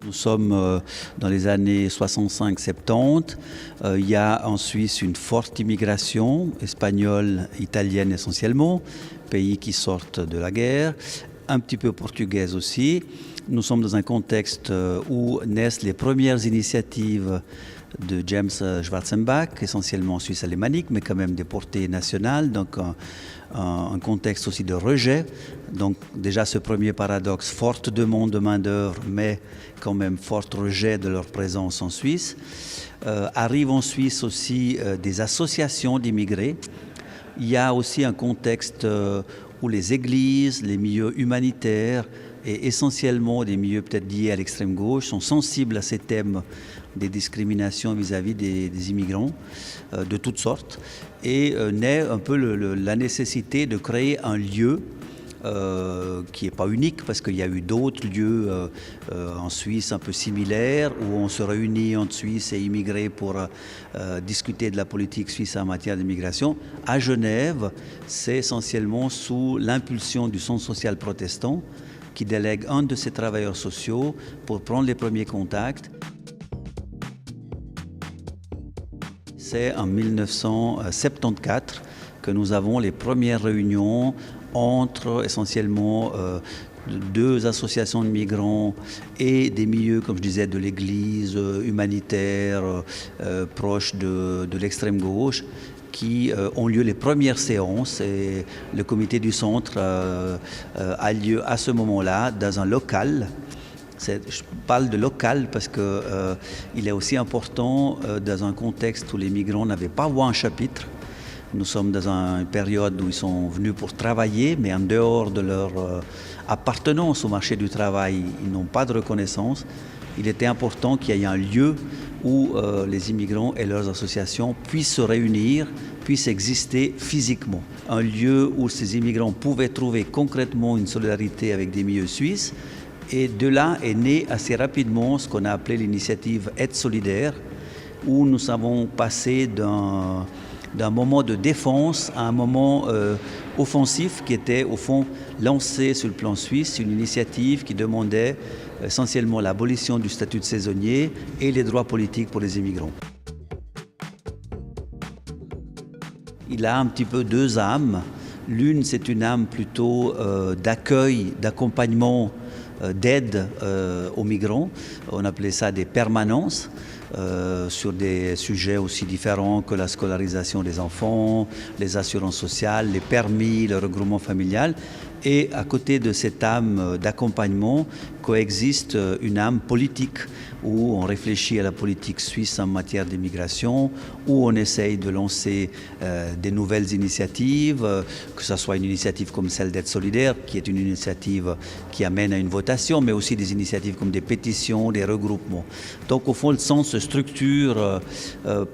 Nous sommes dans les années 65-70. Il y a en Suisse une forte immigration, espagnole, italienne essentiellement, pays qui sortent de la guerre, un petit peu portugaise aussi. Nous sommes dans un contexte où naissent les premières initiatives de James Schwarzenbach, essentiellement suisse alémanique, mais quand même des portées nationales, donc un contexte aussi de rejet. Donc déjà ce premier paradoxe, forte demande de main-d'œuvre, mais quand même fort rejet de leur présence en Suisse. Arrivent en Suisse aussi des associations d'immigrés. Il y a aussi un contexte où les églises, les milieux humanitaires et essentiellement des milieux peut-être liés à l'extrême gauche sont sensibles à ces thèmes des discriminations vis-à-vis des immigrants de toutes sortes et naît un peu la nécessité de créer un lieu qui n'est pas unique parce qu'il y a eu d'autres lieux en Suisse un peu similaires où on se réunit entre Suisses et immigrés pour discuter de la politique suisse en matière d'immigration. À Genève, c'est essentiellement sous l'impulsion du Centre social protestant qui délègue un de ses travailleurs sociaux pour prendre les premiers contacts. C'est en 1974 que nous avons les premières réunions entre essentiellement deux associations de migrants et des milieux, comme je disais, de l'église, humanitaire, proches de l'extrême gauche, qui ont lieu les premières séances et le comité du centre a lieu à ce moment-là dans un local. Je parle de local parce qu'il est aussi important dans un contexte où les migrants n'avaient pas voix en chapitre. Nous sommes dans une période où ils sont venus pour travailler, mais en dehors de leur appartenance au marché du travail, ils n'ont pas de reconnaissance. Il était important qu'il y ait un lieu où les immigrants et leurs associations puissent se réunir, puissent exister physiquement. Un lieu où ces immigrants pouvaient trouver concrètement une solidarité avec des milieux suisses. Et de là est né assez rapidement ce qu'on a appelé l'initiative Aide solidaire, où nous avons passé d'un moment de défense à un moment offensif qui était au fond lancé sur le plan suisse, une initiative qui demandait essentiellement l'abolition du statut de saisonnier et les droits politiques pour les immigrants. Il a un petit peu deux âmes. L'une, c'est une âme plutôt d'accueil, d'accompagnement, d'aide aux migrants. On appelait ça des permanences. Sur des sujets aussi différents que la scolarisation des enfants, les assurances sociales, les permis, le regroupement familial. Et à côté de cette âme d'accompagnement coexiste une âme politique où on réfléchit à la politique suisse en matière d'immigration, où on essaye de lancer des nouvelles initiatives, que ce soit une initiative comme celle d'Aide solidaire, qui est une initiative qui amène à une votation, mais aussi des initiatives comme des pétitions, des regroupements. Donc au fond, le centre se structure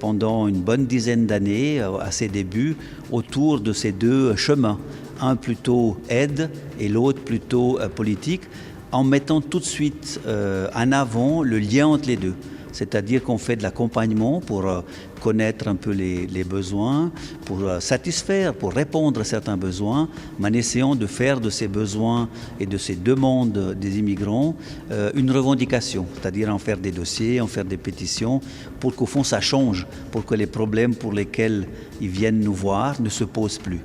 pendant une bonne dizaine d'années, à ses débuts, autour de ces deux chemins. Un plutôt aide et l'autre plutôt politique, en mettant tout de suite en avant le lien entre les deux. C'est-à-dire qu'on fait de l'accompagnement pour connaître un peu les besoins, pour satisfaire, pour répondre à certains besoins, mais en essayant de faire de ces besoins et de ces demandes des immigrants une revendication, c'est-à-dire en faire des dossiers, en faire des pétitions, pour qu'au fond ça change, pour que les problèmes pour lesquels ils viennent nous voir ne se posent plus.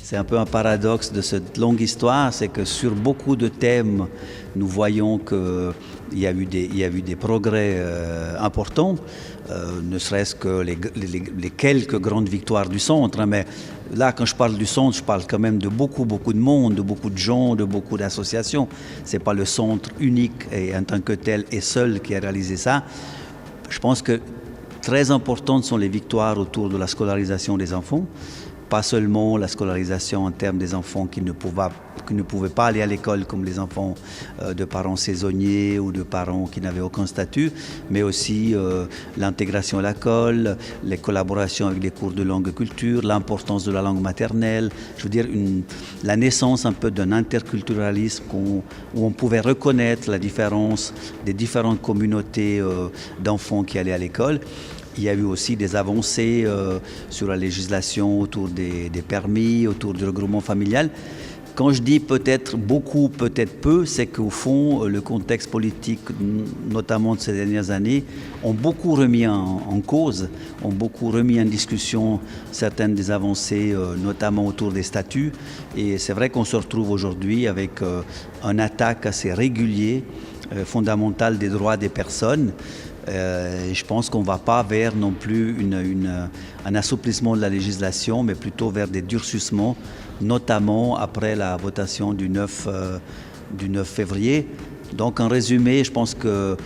C'est un peu un paradoxe de cette longue histoire, c'est que sur beaucoup de thèmes, nous voyons qu'il y a eu des progrès importants, ne serait-ce que les quelques grandes victoires du centre. Mais là, quand je parle du centre, je parle quand même de beaucoup de monde, de beaucoup de gens, de beaucoup d'associations. Ce n'est pas le centre unique et en tant que tel et seul qui a réalisé ça. Je pense que très importantes sont les victoires autour de la scolarisation des enfants. Pas seulement la scolarisation en termes des enfants qui ne pouvaient pas aller à l'école comme les enfants de parents saisonniers ou de parents qui n'avaient aucun statut, mais aussi l'intégration à l'école, les collaborations avec les cours de langue et culture, l'importance de la langue maternelle, je veux dire la naissance un peu d'un interculturalisme où on pouvait reconnaître la différence des différentes communautés d'enfants qui allaient à l'école. Il y a eu aussi des avancées sur la législation autour des permis, autour du regroupement familial. Quand je dis peut-être beaucoup, peut-être peu, c'est qu'au fond, le contexte politique, notamment de ces dernières années, ont beaucoup remis en cause, ont beaucoup remis en discussion certaines des avancées, notamment autour des statuts. Et c'est vrai qu'on se retrouve aujourd'hui avec une attaque assez régulière, fondamentale des droits des personnes. Je pense qu'on ne va pas vers non plus un assouplissement de la législation, mais plutôt vers des durcissements, notamment après la votation du 9 février. Donc en résumé, je pense qu'il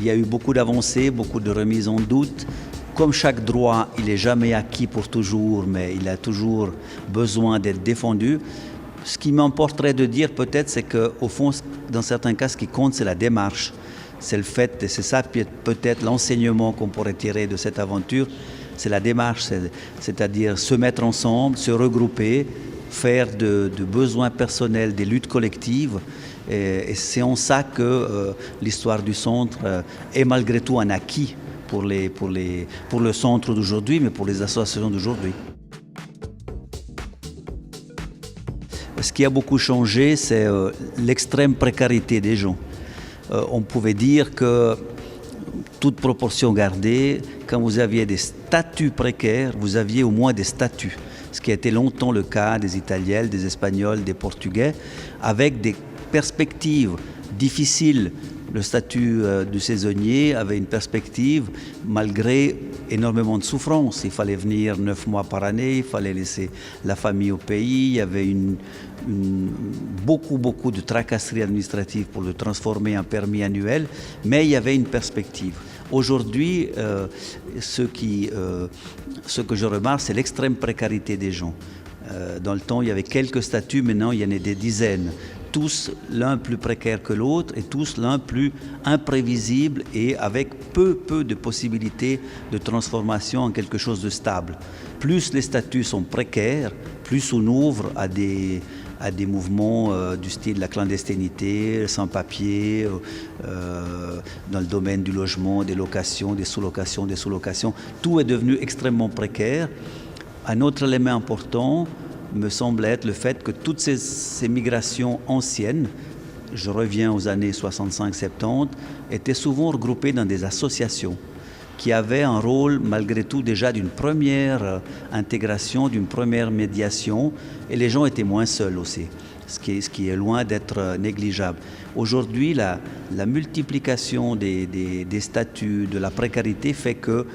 y a eu beaucoup d'avancées, beaucoup de remises en doute. Comme chaque droit, il n'est jamais acquis pour toujours, mais il a toujours besoin d'être défendu. Ce qui m'importerait de dire peut-être, c'est qu'au fond, dans certains cas, ce qui compte, c'est la démarche. C'est le fait, et c'est ça peut-être l'enseignement qu'on pourrait tirer de cette aventure, c'est la démarche, c'est-à-dire se mettre ensemble, se regrouper, faire de besoins personnels des luttes collectives. Et c'est en ça que l'histoire du centre est malgré tout un acquis pour le centre d'aujourd'hui, mais pour les associations d'aujourd'hui. Ce qui a beaucoup changé, c'est l'extrême précarité des gens. On pouvait dire que, toute proportion gardée, quand vous aviez des statuts précaires, vous aviez au moins des statuts. Ce qui a été longtemps le cas des Italiens, des Espagnols, des Portugais, avec des perspectives difficiles. Le statut du saisonnier avait une perspective malgré énormément de souffrance. Il fallait venir 9 mois par année, il fallait laisser la famille au pays, il y avait beaucoup de tracasseries administratives pour le transformer en permis annuel, mais il y avait une perspective. Aujourd'hui, ce que je remarque, c'est l'extrême précarité des gens. Dans le temps, il y avait quelques statuts, maintenant il y en a des dizaines. Tous l'un plus précaire que l'autre et tous l'un plus imprévisible et avec peu de possibilités de transformation en quelque chose de stable. Plus les statuts sont précaires, plus on ouvre à des mouvements du style de la clandestinité, sans-papiers, dans le domaine du logement, des locations, des sous-locations. Tout est devenu extrêmement précaire. Un autre élément important me semble être le fait que toutes ces migrations anciennes, je reviens aux années 65-70, étaient souvent regroupées dans des associations qui avaient un rôle malgré tout déjà d'une première intégration, d'une première médiation, et les gens étaient moins seuls aussi, ce qui est loin d'être négligeable. Aujourd'hui, la multiplication des statuts, de la précarité fait que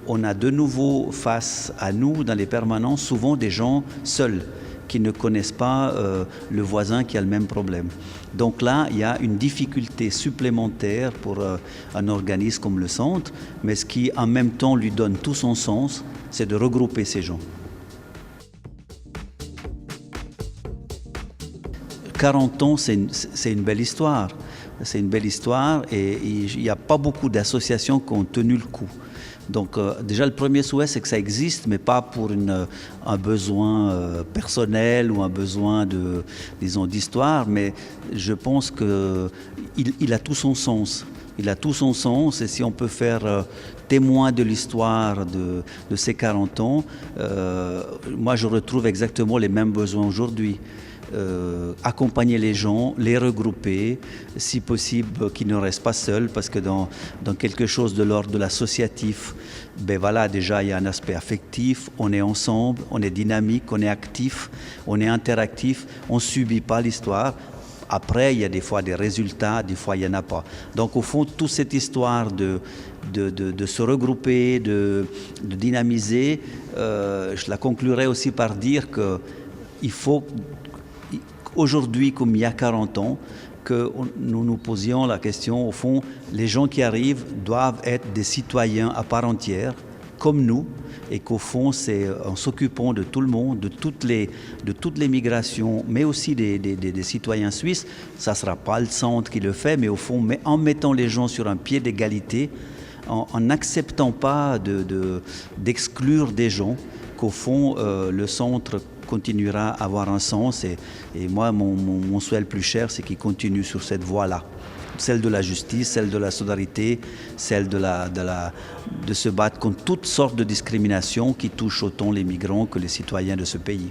on a de nouveau face à nous, dans les permanences, souvent des gens seuls qui ne connaissent pas le voisin qui a le même problème. Donc là, il y a une difficulté supplémentaire pour un organisme comme le Centre, mais ce qui en même temps lui donne tout son sens, c'est de regrouper ces gens. 40 ans, c'est une belle histoire. C'est une belle histoire et il n'y a pas beaucoup d'associations qui ont tenu le coup. Donc déjà le premier souhait c'est que ça existe mais pas pour un besoin personnel ou un besoin d'histoire, mais je pense qu'il a tout son sens. Il a tout son sens et si on peut faire témoin de l'histoire de ces 40 ans, moi je retrouve exactement les mêmes besoins aujourd'hui. Accompagner les gens, les regrouper, si possible qu'ils ne restent pas seuls, parce que dans quelque chose de l'ordre de l'associatif, ben voilà, déjà il y a un aspect affectif, on est ensemble, on est dynamique, on est actif, on est interactif, on ne subit pas l'histoire. Après, il y a des fois des résultats, des fois il n'y en a pas. Donc au fond, toute cette histoire de se regrouper, de dynamiser, je la conclurai aussi par dire qu'il faut aujourd'hui, comme il y a 40 ans, que nous nous posions la question, au fond, les gens qui arrivent doivent être des citoyens à part entière, comme nous, et qu'au fond, c'est en s'occupant de tout le monde, de toutes les migrations, mais aussi des citoyens suisses, ça ne sera pas le centre qui le fait, mais au fond, en mettant les gens sur un pied d'égalité, en n'acceptant pas d'exclure des gens, qu'au fond, le centre continuera à avoir un sens et moi, mon souhait le plus cher, c'est qu'il continue sur cette voie-là. Celle de la justice, celle de la solidarité, celle de se battre contre toutes sortes de discriminations qui touchent autant les migrants que les citoyens de ce pays.